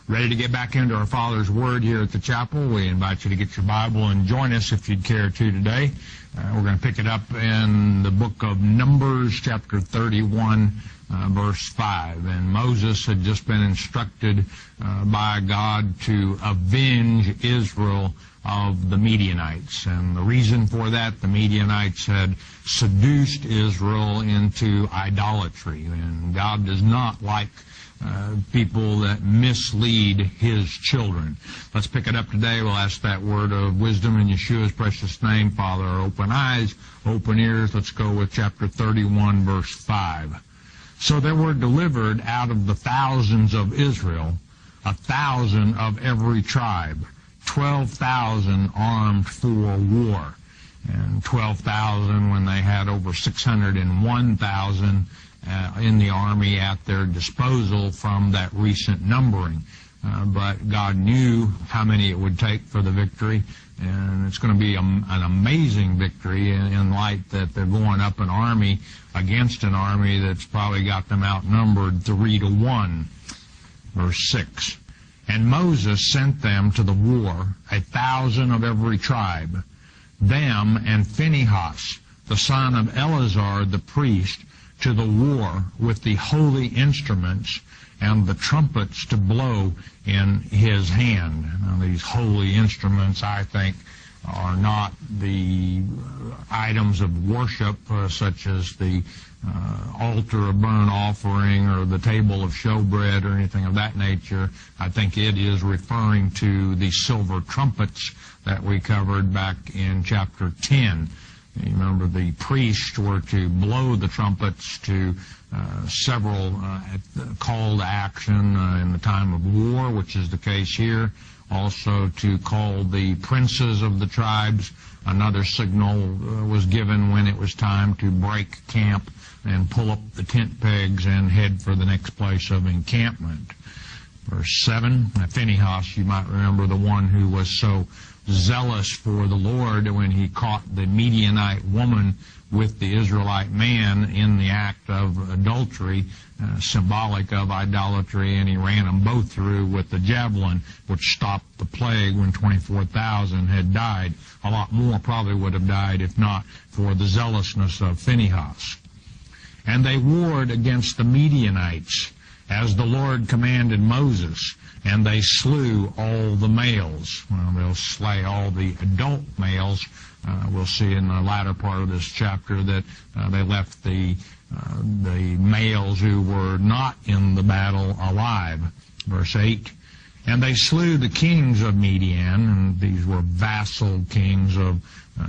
Ready to get back into our Father's Word here at the chapel. We invite you to get your Bible and join us if you'd care to today. We're going to pick it up in the book of Numbers, chapter 31, verse 5. And Moses had just been instructed by God to avenge Israel of the Midianites. And the reason for that, the Midianites had seduced Israel into idolatry. And God does not like people that mislead His children. Let's pick it up today. We'll ask that word of wisdom in Yeshua's precious name. Father, open eyes, open ears. Let's go with chapter 31, verse 5. So there were delivered out of the thousands of Israel 1,000 of every tribe, 12,000 armed for war. And 12,000 when they had over 601,000 in the army at their disposal from that recent numbering. But God knew how many it would take for the victory, and it's going to be an amazing victory in light that they're going up an army against an army that's probably got them outnumbered 3-1. Verse 6. And Moses sent them to the war, 1,000 of every tribe, them and Phinehas, the son of Eleazar the priest, to the war with the holy instruments and the trumpets to blow in his hand. Now, these holy instruments, I think, are not the items of worship such as the altar of burnt offering or the table of showbread or anything of that nature. I think it is referring to the silver trumpets that we covered back in chapter 10. You remember the priests were to blow the trumpets to several call to action in the time of war, which is the case here. Also to call the princes of the tribes. Another signal was given when it was time to break camp and pull up the tent pegs and head for the next place of encampment. Verse 7, Phinehas, you might remember, the one who was so zealous for the Lord when he caught the Midianite woman with the Israelite man in the act of adultery, symbolic of idolatry, and he ran them both through with the javelin, which stopped the plague when 24,000 had died. A lot more probably would have died if not for the zealousness of Phinehas. And they warred against the Midianites, as the Lord commanded Moses, and they slew all the males. Well, they'll slay all the adult males. We'll see in the latter part of this chapter that they left the males who were not in the battle alive. Verse 8, and they slew the kings of Midian, and these were vassal kings of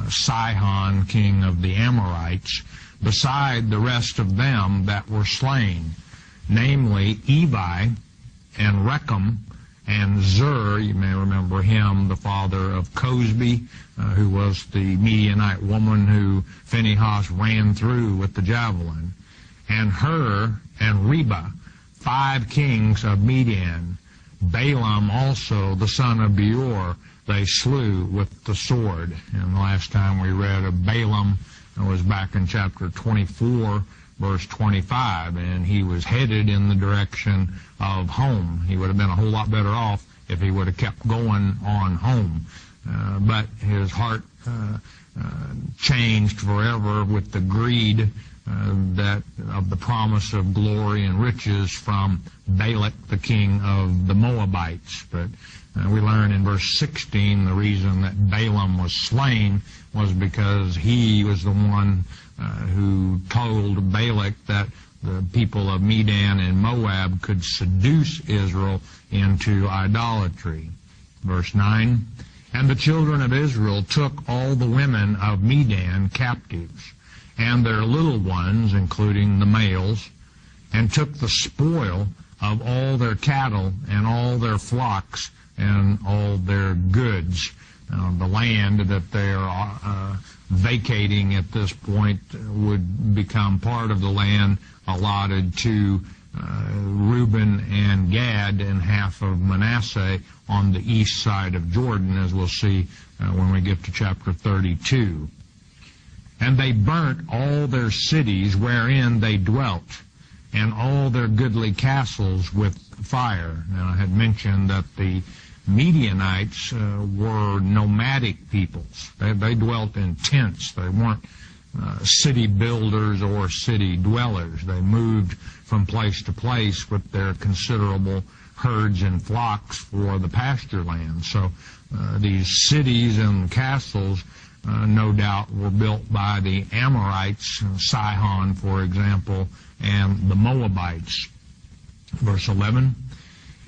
Sihon, king of the Amorites, beside the rest of them that were slain, namely Evi and Rechem and Zur. You may remember him, the father of Cosbi, who was the Midianite woman who Phinehas ran through with the javelin, and Hur and Reba, 5 kings of Midian. Balaam also, the son of Beor, they slew with the sword. And the last time we read of Balaam was back in chapter 24, verse 25, and he was headed in the direction of home. He would have been a whole lot better off if he would have kept going on home. But his heart changed forever with the greed that of the promise of glory and riches from Balak, the king of the Moabites. But we learn in verse 16 the reason that Balaam was slain was because he was the one who told Balak that the people of Midian and Moab could seduce Israel into idolatry. Verse 9, and the children of Israel took all the women of Midian captives, and their little ones, including the males, and took the spoil of all their cattle and all their flocks and all their goods. The land that they are vacating at this point would become part of the land allotted to Reuben and Gad and half of Manasseh on the east side of Jordan, as we'll see when we get to chapter 32. And they burnt all their cities wherein they dwelt, and all their goodly castles with fire. Now, I had mentioned that the Midianites were nomadic peoples. They dwelt in tents. They weren't city builders or city dwellers. They moved from place to place with their considerable herds and flocks for the pasture land. So these cities and castles, no doubt, were built by the Amorites, Sihon, for example, and the Moabites. Verse 11,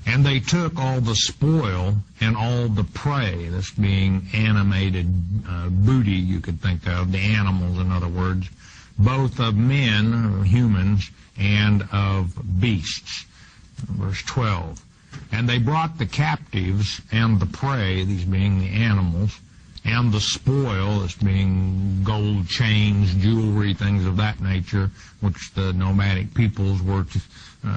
and they took all the spoil and all the prey, this being animated booty, you could think of, the animals, in other words, both of men, humans, and of beasts. Verse 12, and they brought the captives and the prey, these being the animals, and the spoil, this being gold chains, jewelry, things of that nature, which the nomadic peoples were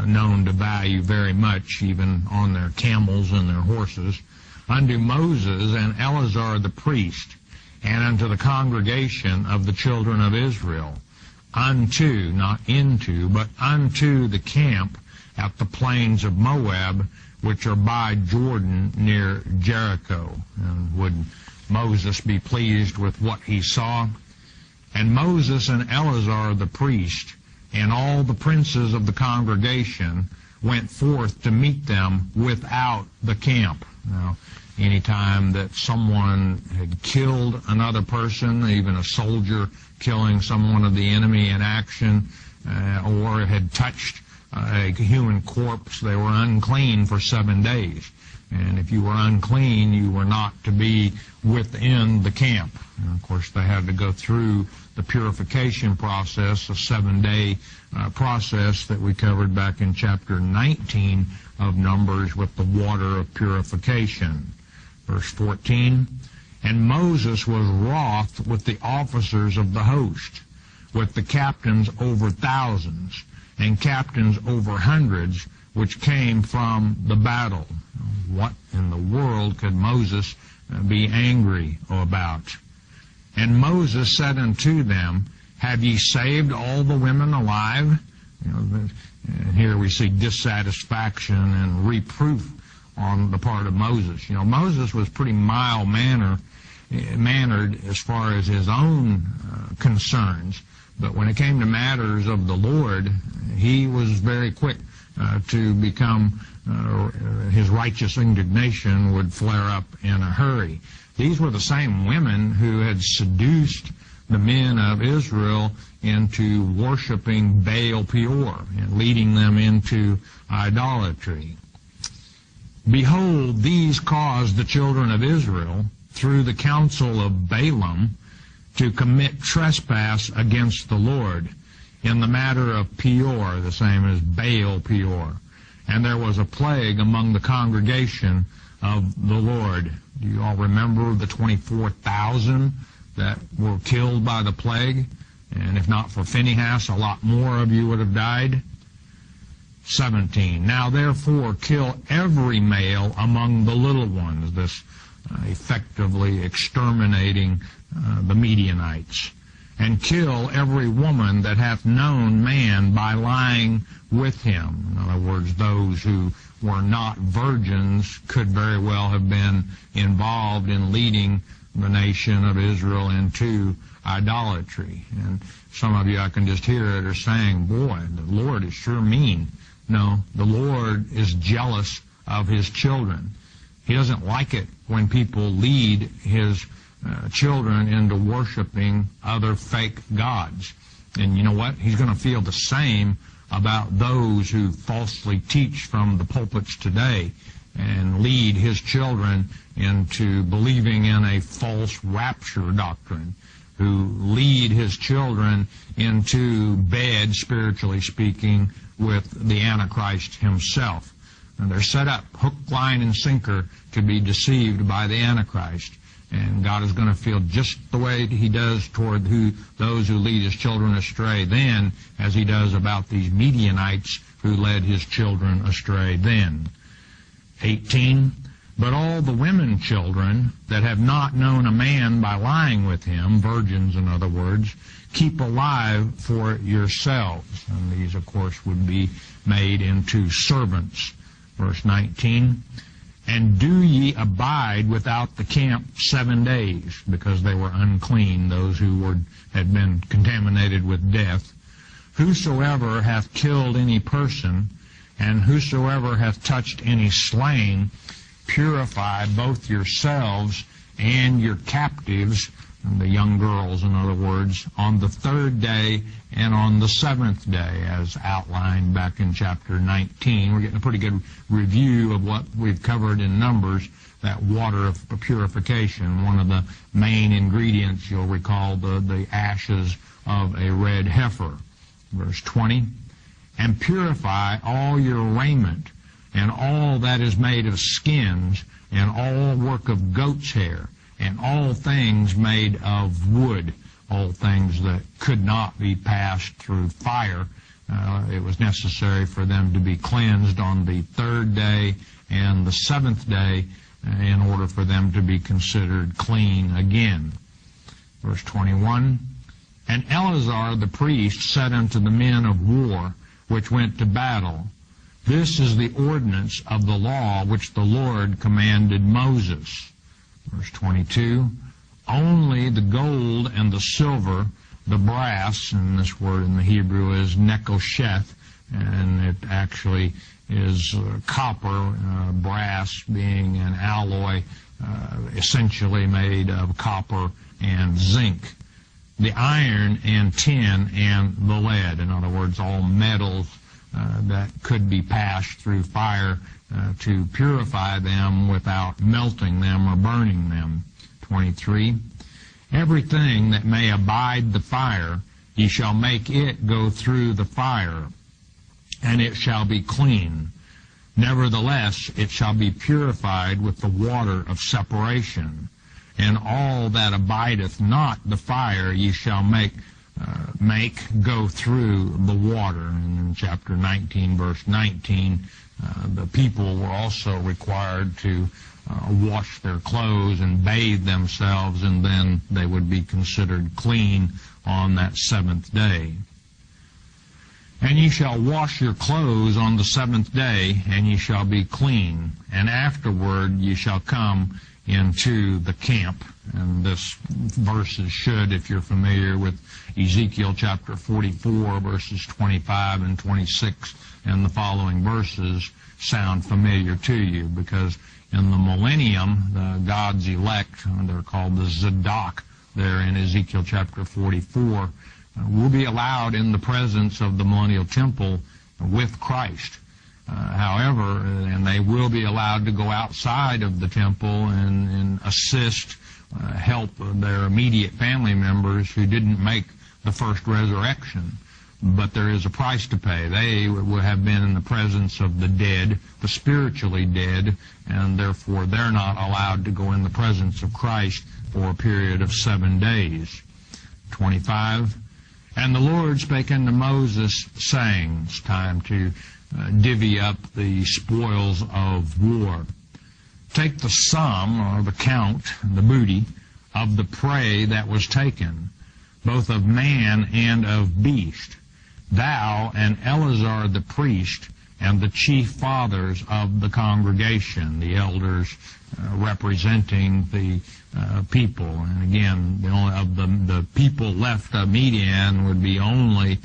known to value very much, even on their camels and their horses, unto Moses and Eleazar the priest, and unto the congregation of the children of Israel, unto, not into, but unto the camp at the plains of Moab, which are by Jordan near Jericho. And would Moses be pleased with what he saw? And Moses and Eleazar the priest and all the princes of the congregation went forth to meet them without the camp. Now, any time that someone had killed another person, even a soldier killing someone of the enemy in action, or had touched a human corpse, they were unclean for 7 days. And if you were unclean, you were not to be within the camp. And of course, they had to go through the purification process, a 7-day process that we covered back in chapter 19 of Numbers with the water of purification. Verse 14, and Moses was wroth with the officers of the host, with the captains over thousands, and captains over hundreds, which came from the battle. What in the world could Moses be angry about? And Moses said unto them, have ye saved all the women alive? And here we see dissatisfaction and reproof on the part of Moses. Moses was pretty mild-mannered as far as his own concerns, but when it came to matters of the Lord, he was very quick to become, his righteous indignation would flare up in a hurry. These were the same women who had seduced the men of Israel into worshiping Baal Peor and leading them into idolatry. Behold, these caused the children of Israel, through the counsel of Balaam, to commit trespass against the Lord in the matter of Peor, the same as Baal Peor. And there was a plague among the congregation of the Lord. Do you all remember the 24,000 that were killed by the plague? And if not for Phinehas, a lot more of you would have died. 17. Now therefore kill every male among the little ones, this effectively exterminating the Midianites, and kill every woman that hath known man by lying with him. In other words, those who were not virgins could very well have been involved in leading the nation of Israel into idolatry. And some of you, I can just hear it, are saying, boy, the Lord is sure mean. No, the Lord is jealous of his children. He doesn't like it when people lead his children into worshiping other fake gods. And you know what? He's going to feel the same about those who falsely teach from the pulpits today and lead his children into believing in a false rapture doctrine, who lead his children into bed, spiritually speaking, with the Antichrist himself. And they're set up hook, line, and sinker to be deceived by the Antichrist. And God is going to feel just the way he does toward those who lead his children astray then as he does about these Midianites who led his children astray then. 18, But all the women children that have not known a man by lying with him, virgins in other words, keep alive for yourselves. And these, of course, would be made into servants. Verse 19, and do ye abide without the camp 7 days, because they were unclean, those who had been contaminated with death. Whosoever hath killed any person, and whosoever hath touched any slain, purify both yourselves and your captives, and the young girls, in other words, on the 3rd day and on the 7th day, as outlined back in chapter 19. We're getting a pretty good review of what we've covered in Numbers, that water of purification. One of the main ingredients, you'll recall, the ashes of a red heifer. Verse 20, and purify all your raiment, and all that is made of skins, and all work of goat's hair, and all things made of wood, all things that could not be passed through fire. It was necessary for them to be cleansed on the 3rd day and the 7th day in order for them to be considered clean again. Verse 21, and Eleazar the priest said unto the men of war which went to battle, this is the ordinance of the law which the Lord commanded Moses. Verse 22, only the gold and the silver, the brass, and this word in the Hebrew is nekosheth, and it actually is copper, brass being an alloy essentially made of copper and zinc. The iron and tin and the lead, in other words, all metals that could be passed through fire to purify them without melting them or burning them. 23, everything that may abide the fire, ye shall make it go through the fire, and it shall be clean. Nevertheless, it shall be purified with the water of separation. And all that abideth not the fire ye shall make go through the water. And in chapter 19, verse 19, the people were also required to wash their clothes and bathe themselves, and then they would be considered clean on that 7th day. And ye shall wash your clothes on the 7th day, and ye shall be clean. And afterward ye shall come into the camp. And this verses should, if you're familiar with Ezekiel chapter 44, verses 25 and 26, and the following verses, sound familiar to you, because in the millennium, God's elect, they're called the Zadok there in Ezekiel chapter 44, will be allowed in the presence of the millennial temple with Christ. However, and they will be allowed to go outside of the temple and assist, help their immediate family members who didn't make the first resurrection. But there is a price to pay. They will have been in the presence of the dead, the spiritually dead, and therefore they're not allowed to go in the presence of Christ for a period of 7 days. 25, and the Lord spake unto Moses, saying, it's time to divvy up the spoils of war. Take the sum, or the count, the booty, of the prey that was taken, both of man and of beast. Thou and Eleazar the priest, and the chief fathers of the congregation, the elders representing the people. And again, the people left of Midian would be only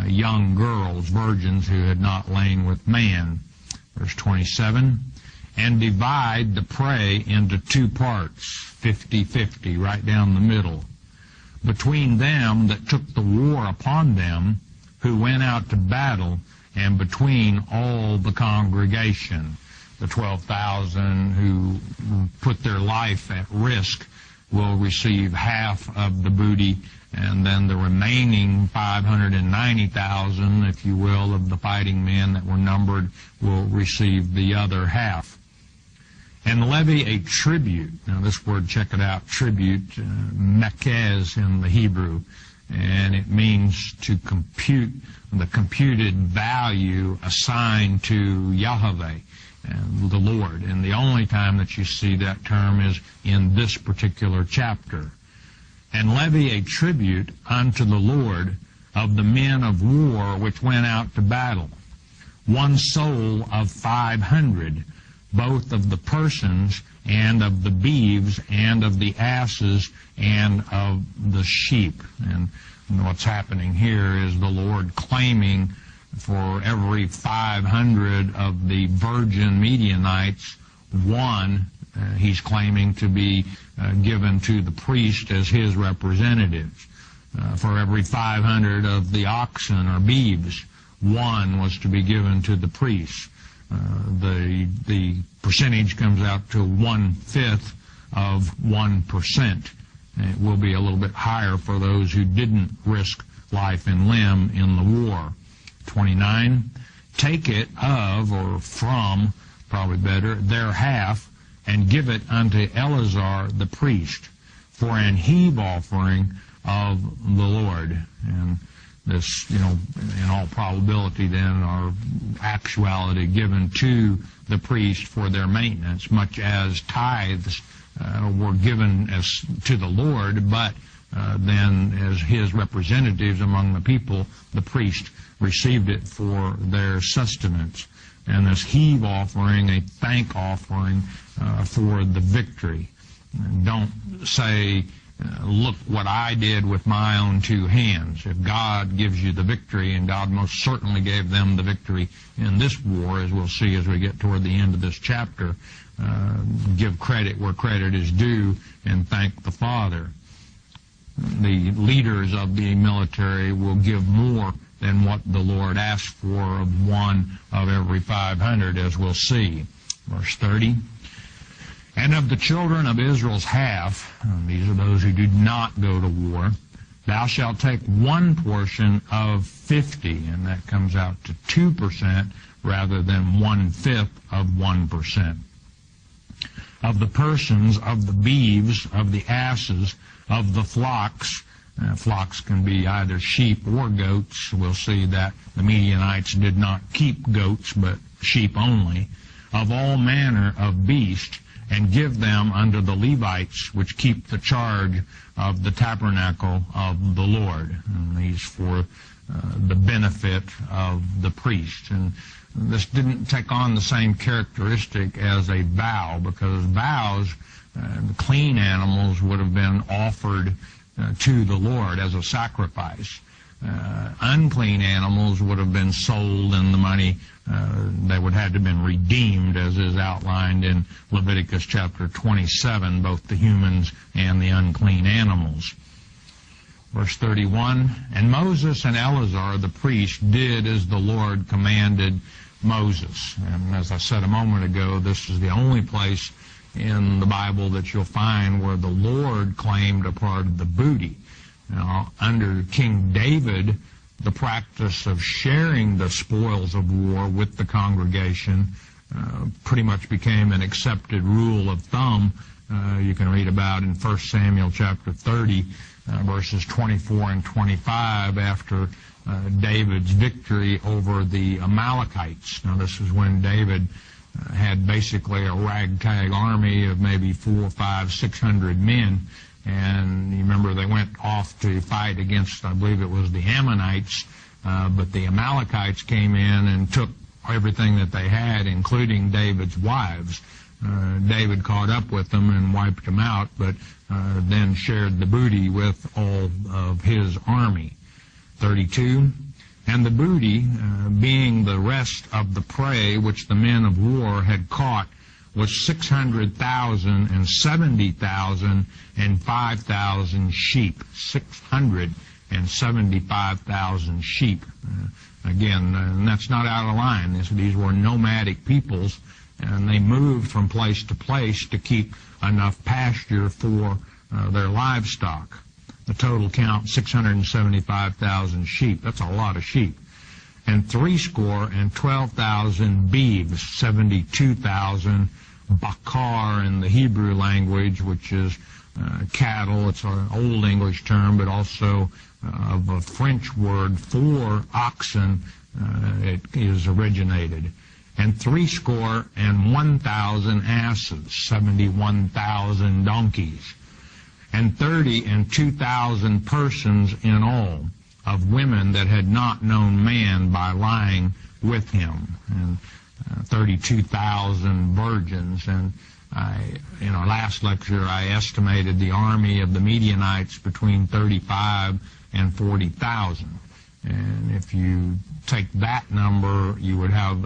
young girls, virgins who had not lain with man. Verse 27, and divide the prey into 2 parts, 50-50, right down the middle, between them that took the war upon them, who went out to battle, and between all the congregation. The 12,000 who put their life at risk will receive half of the booty, and then the remaining 590,000, if you will, of the fighting men that were numbered will receive the other half. And levy a tribute. Now this word, check it out, tribute, mekez in the Hebrew, and it means to compute the computed value assigned to Yahweh. and the Lord. And the only time that you see that term is in this particular chapter. And levy a tribute unto the Lord of the men of war which went out to battle, one soul of 500, both of the persons and of the beeves and of the asses and of the sheep. And what's happening here is the Lord claiming for every 500 of the virgin Midianites, one he's claiming to be given to the priest as his representatives. For every 500 of the oxen or beeves, one was to be given to the priest. The percentage comes out to 1/5 of 1%. It will be a little bit higher for those who didn't risk life and limb in the war. 29, take it of, or from, probably better, their half, and give it unto Eleazar the priest for an heave offering of the Lord. And this, in all probability then, are actuality given to the priest for their maintenance, much as tithes were given as to the Lord, but then as his representatives among the people, the priest received it for their sustenance. And this heave offering, a thank offering for the victory. And don't say, look what I did with my own two hands. If God gives you the victory, and God most certainly gave them the victory in this war, as we'll see as we get toward the end of this chapter, give credit where credit is due and thank the Father. The leaders of the military will give more than what the Lord asked for of one of every 500, as we'll see. Verse 30. And of the children of Israel's half, these are those who do not go to war, thou shalt take one portion of 50, and that comes out to 2% rather than 1/5 of 1%. Of the persons, of the beeves, of the asses, of the flocks, flocks can be either sheep or goats. We'll see that the Midianites did not keep goats, but sheep only. Of all manner of beasts, and give them unto the Levites, which keep the charge of the tabernacle of the Lord. And these for the benefit of the priest. And this didn't take on the same characteristic as a vow, because vows, the clean animals would have been offered to the Lord as a sacrifice. Unclean animals would have been sold, and the money, they would have to have been redeemed, as is outlined in Leviticus chapter 27, both the humans and the unclean animals. Verse 31, and Moses and Eleazar the priest did as the Lord commanded Moses. And as I said a moment ago, this is the only place in the Bible that you'll find where the Lord claimed a part of the booty. Now, under King David, the practice of sharing the spoils of war with the congregation pretty much became an accepted rule of thumb. You can read about in 1 Samuel chapter 30, verses 24 and 25, after David's victory over the Amalekites. Now, this is when David had basically a ragtag army of maybe 400, 500, 600 men. And you remember they went off to fight against, I believe it was the Ammonites, but the Amalekites came in and took everything that they had, including David's wives. David caught up with them and wiped them out, but then shared the booty with all of his army. 32, and the booty, being the rest of the prey which the men of war had caught, was 600,000 and 70,000 and 5,000 sheep. 675,000 sheep. Again, and that's not out of line. These were nomadic peoples, and they moved from place to place to keep enough pasture for their livestock. The total count, 675,000 sheep. That's a lot of sheep. And 12,000 beeves, 72,000 bakar in the Hebrew language, which is cattle. It's an Old English term, but also of a French word for oxen it is originated. and 61,000 asses, 71,000 donkeys, and 32,000 persons in all, of women that had not known man by lying with him, and 32,000 virgins. And in our last lecture, I estimated the army of the Midianites between 35 and 40,000. And if you take that number, you would have,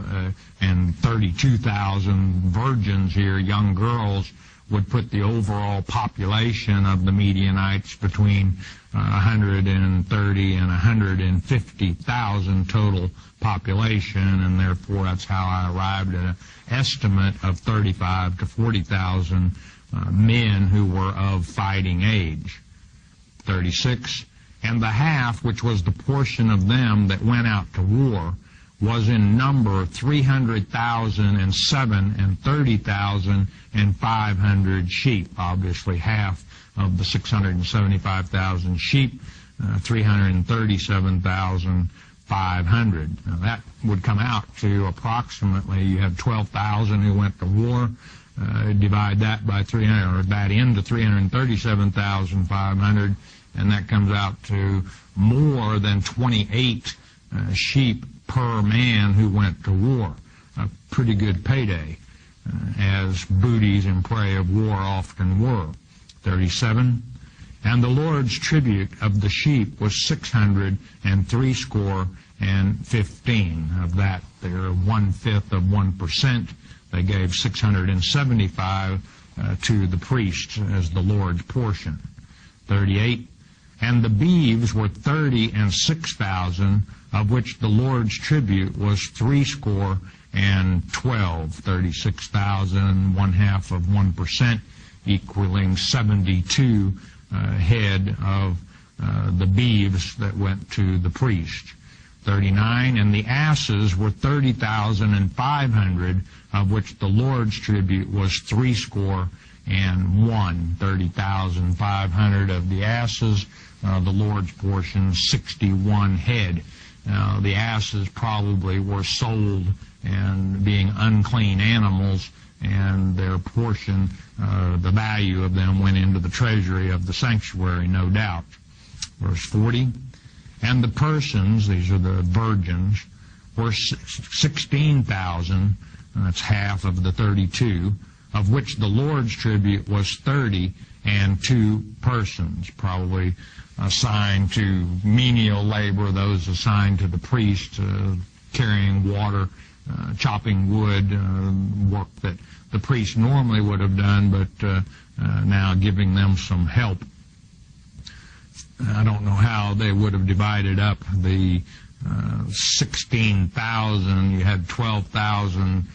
and 32,000 virgins here, young girls, would put the overall population of the Midianites between 130 and 150,000 total population, and therefore that's how I arrived at an estimate of 35 to 40,000 men who were of fighting age. 36. And the half, which was the portion of them that went out to war, was in number 300,007 and 30,500 sheep. Obviously, half of the 675,000 sheep, 337,500. Now that would come out to approximately, you have 12,000 who went to war. Divide that by 300, or that into 337,500, and that comes out to more than 28 sheep per man who went to war. A pretty good payday, as booties in prey of war often were. 37. And the Lord's tribute of the sheep was 615. Of that, they're 1/5 of 1%. They gave 675 to the priests as the Lord's portion. 38. And the beeves were 36,000, of which the Lord's tribute was 62. 36,000, 1/2 of 1%, equaling 72 head of the beeves that went to the priest. 39. And the asses were 30,500, of which the Lord's tribute was 61. 30,500 of the asses, the Lord's portion, 61 head. Now, the asses probably were sold and being unclean animals, and their portion, the value of them went into the treasury of the sanctuary, no doubt. Verse 40. And the persons, these are the virgins, were 16,000, that's half of the 32, of which the Lord's tribute was 32 persons, probably assigned to menial labor, those assigned to the priest, carrying water, chopping wood, work that the priest normally would have done, but now giving them some help. I don't know how they would have divided up the 16,000. You had 12,000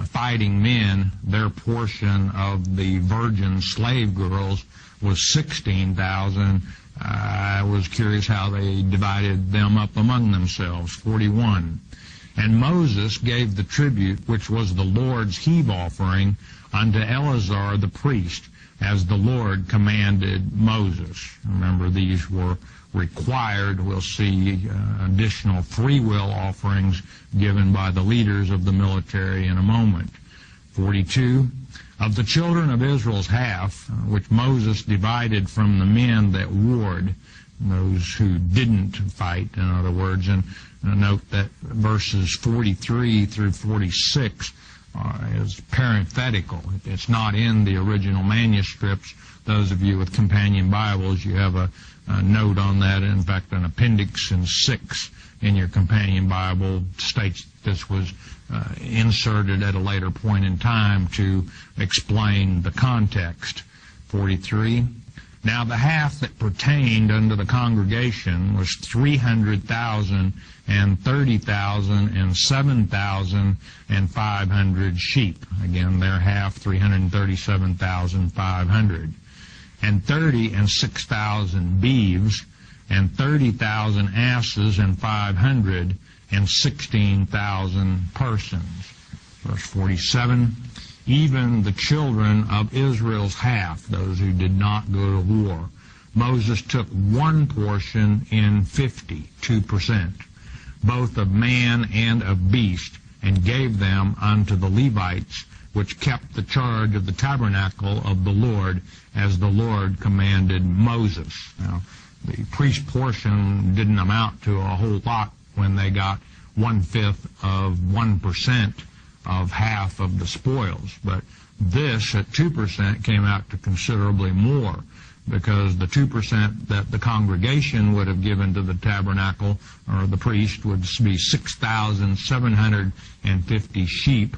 fighting men. Their portion of the virgin slave girls was 16,000. I was curious how they divided them up among themselves. 41. And Moses gave the tribute, which was the Lord's heave offering, unto Eleazar the priest, as the Lord commanded Moses. Remember, these were required. We'll see additional free will offerings given by the leaders of the military in a moment. 42. Of the children of Israel's half, which Moses divided from the men that warred, those who didn't fight, in other words, and note that verses 43 through 46 is parenthetical. It's not in the original manuscripts. Those of you with companion Bibles, you have a note on that. In fact, an appendix in 6 in your companion Bible states this was inserted at a later point in time to explain the context. 43. Now the half that pertained unto the congregation was 300,000 and 30,000 and 7,500 sheep. Again, their half, 337,500. And 36,000 beeves, and 30,000 asses, and 516,000 persons. Verse 47. Even the children of Israel's half, those who did not go to war, Moses took one portion in 50, 2%, both of man and of beast, and gave them unto the Levites, which kept the charge of the tabernacle of the Lord, as the Lord commanded Moses. Now, the priest portion didn't amount to a whole lot when they got 1/5 of 1% of half of the spoils. But this, at 2%, came out to considerably more, because the 2% that the congregation would have given to the tabernacle, or the priest, would be 6,750 sheep,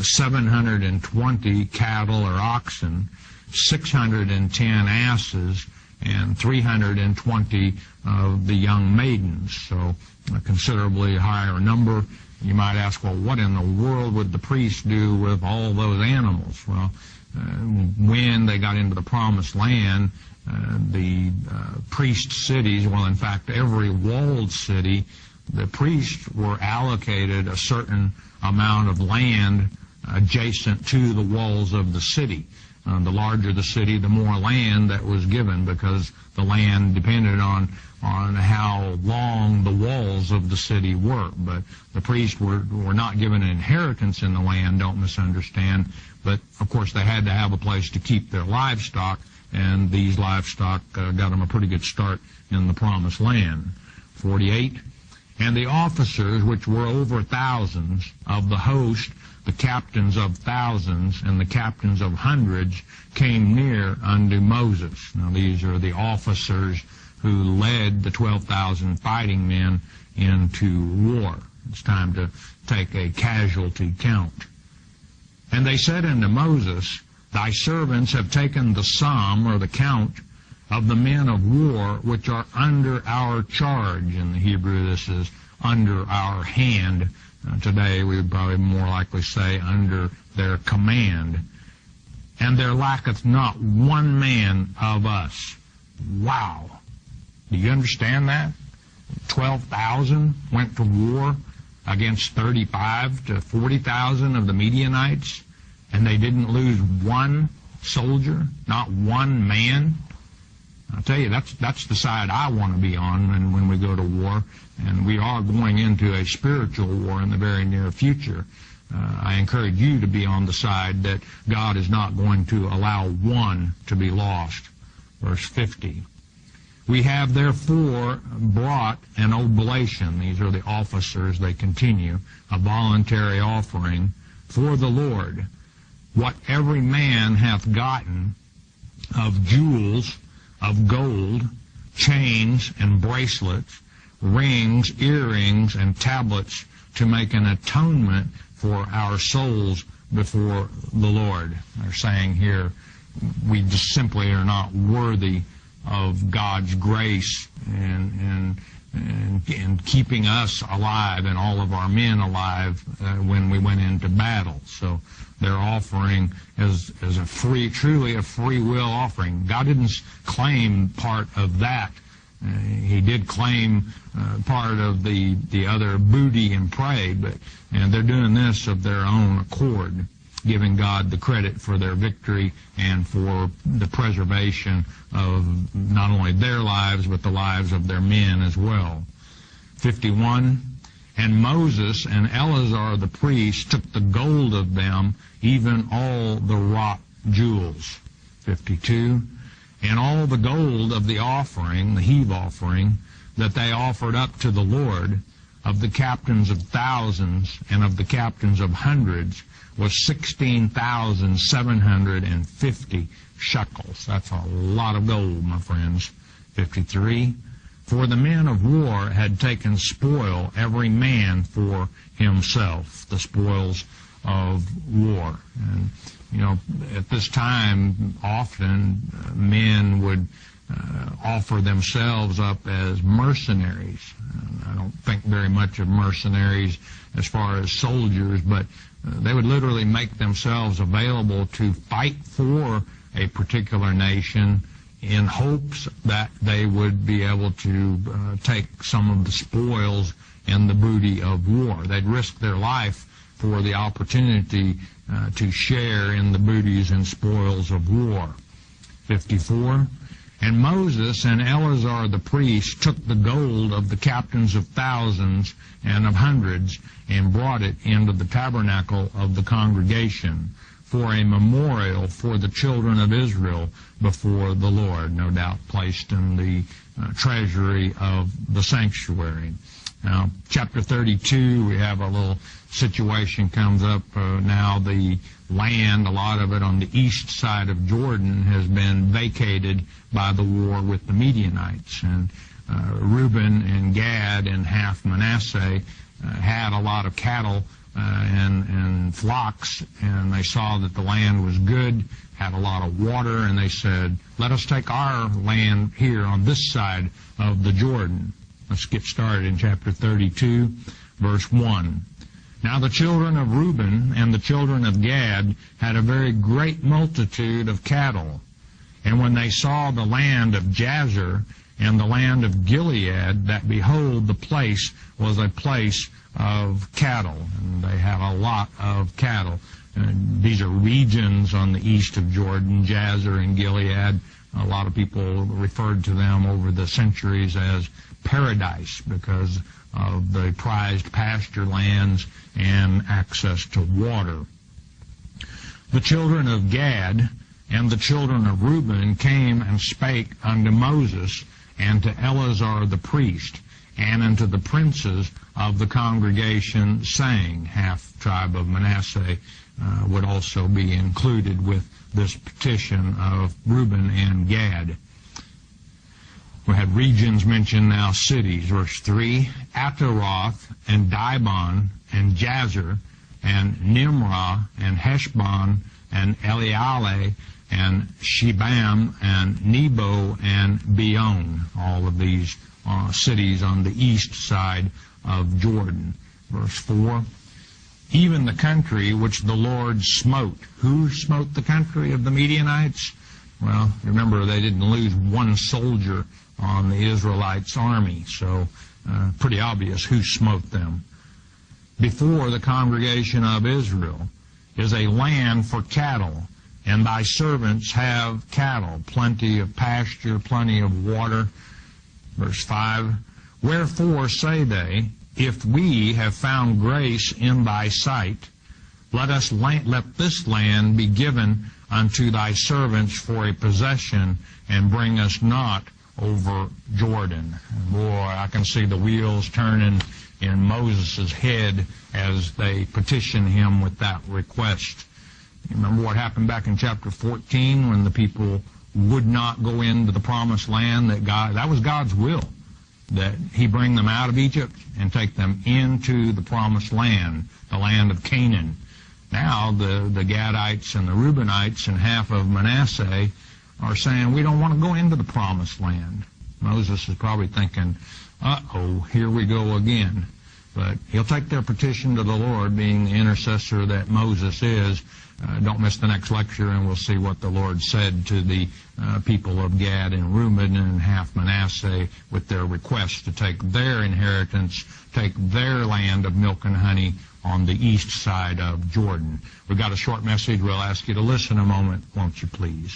720 cattle or oxen, 610 asses, and 320 of the young maidens. So a considerably higher number. You might ask, well, what in the world would the priest do with all those animals? Well, when they got into the Promised Land, the priest cities, well, in fact, every walled city, the priests were allocated a certain amount of land adjacent to the walls of the city. The larger the city, the more land that was given, because the land depended on how long the walls of the city were. But the priests were not given an inheritance in the land, don't misunderstand. But, of course, they had to have a place to keep their livestock, and these livestock got them a pretty good start in the Promised Land. 48. And the officers, which were over thousands of the host, the captains of thousands and the captains of hundreds, came near unto Moses. Now, these are the officers who led the 12,000 fighting men into war. It's time to take a casualty count. And they said unto Moses, Thy servants have taken the sum, or the count, of the men of war which are under our charge. In the Hebrew, this is under our hand. Today, we would probably more likely say under their command. And there lacketh not one man of us. Wow. Do you understand that? 12,000 went to war against 35 to 40,000 of the Midianites, and they didn't lose one soldier, not one man. I'll tell you, that's the side I want to be on when we go to war, and we are going into a spiritual war in the very near future. I encourage you to be on the side that God is not going to allow one to be lost. Verse 50. We have therefore brought an oblation. These are the officers, they continue, a voluntary offering for the Lord. What every man hath gotten of jewels, of gold, chains and bracelets, rings, earrings, and tablets, to make an atonement for our souls before the Lord. They're saying here, we just simply are not worthy of God's grace and keeping us alive and all of our men alive when we went into battle. So they're offering as a free, truly a free will offering. God didn't claim part of that. He did claim part of the other booty and prey, and they're doing this of their own accord, giving God the credit for their victory and for the preservation of not only their lives, but the lives of their men as well. 51, and Moses and Eleazar the priest took the gold of them, even all the wrought jewels. 52, and all the gold of the offering, the heave offering, that they offered up to the Lord, of the captains of thousands and of the captains of hundreds, was 16,750 shekels. That's a lot of gold, my friends. 53, for the men of war had taken spoil, every man for himself, the spoils of war. And, you know, at this time, often men would offer themselves up as mercenaries. I don't think very much of mercenaries as far as soldiers, but they would literally make themselves available to fight for a particular nation in hopes that they would be able to take some of the spoils and the booty of war. They'd risk their life for the opportunity to share in the booties and spoils of war. 54, And Moses and Eleazar the priest took the gold of the captains of thousands and of hundreds and brought it into the tabernacle of the congregation for a memorial for the children of Israel before the Lord, no doubt placed in the treasury of the sanctuary. Now, chapter 32, we have a little situation comes up now. The land, a lot of it on the east side of Jordan, has been vacated by the war with the Midianites. And Reuben and Gad and half Manasseh had a lot of cattle and flocks, and they saw that the land was good, had a lot of water, and they said, let us take our land here on this side of the Jordan. Let's get started in chapter 32, verse 1. Now the children of Reuben and the children of Gad had a very great multitude of cattle. And when they saw the land of Jazer and the land of Gilead, that behold, the place was a place of cattle. And they had a lot of cattle. And these are regions on the east of Jordan, Jazer and Gilead. A lot of people referred to them over the centuries as paradise because of the prized pasture lands and access to water. The children of Gad and the children of Reuben came and spake unto Moses and to Eleazar the priest and unto the princes of the congregation, saying, half tribe of Manasseh would also be included with this petition of Reuben and Gad. We had regions mentioned, now cities. Verse 3, Ataroth and Dibon and Jazer and Nimrah and Heshbon and Eleale and Shebam and Nebo and Beon. All of these cities on the east side of Jordan. Verse 4, even the country which the Lord smote. Who smote the country of the Midianites? Well, remember, they didn't lose one soldier on the Israelites' army, so pretty obvious who smote them. Before the congregation of Israel is a land for cattle, and thy servants have cattle, plenty of pasture, plenty of water. Verse 5, wherefore say they, if we have found grace in thy sight, let this land be given unto thy servants for a possession, and bring us not over Jordan. And boy, I can see the wheels turning in Moses' head as they petition him with that request. You remember what happened back in chapter 14 when the people would not go into the promised land? That was God's will, that he bring them out of Egypt and take them into the promised land, the land of Canaan. Now the Gadites and the Reubenites and half of Manasseh are saying, we don't want to go into the promised land. Moses is probably thinking, uh-oh, here we go again. But he'll take their petition to the Lord, being the intercessor that Moses is. Don't miss the next lecture, and we'll see what the Lord said to the people of Gad and Reuben and half Manasseh with their request to take their inheritance, take their land of milk and honey on the east side of Jordan. We've got a short message. We'll ask you to listen a moment, won't you please?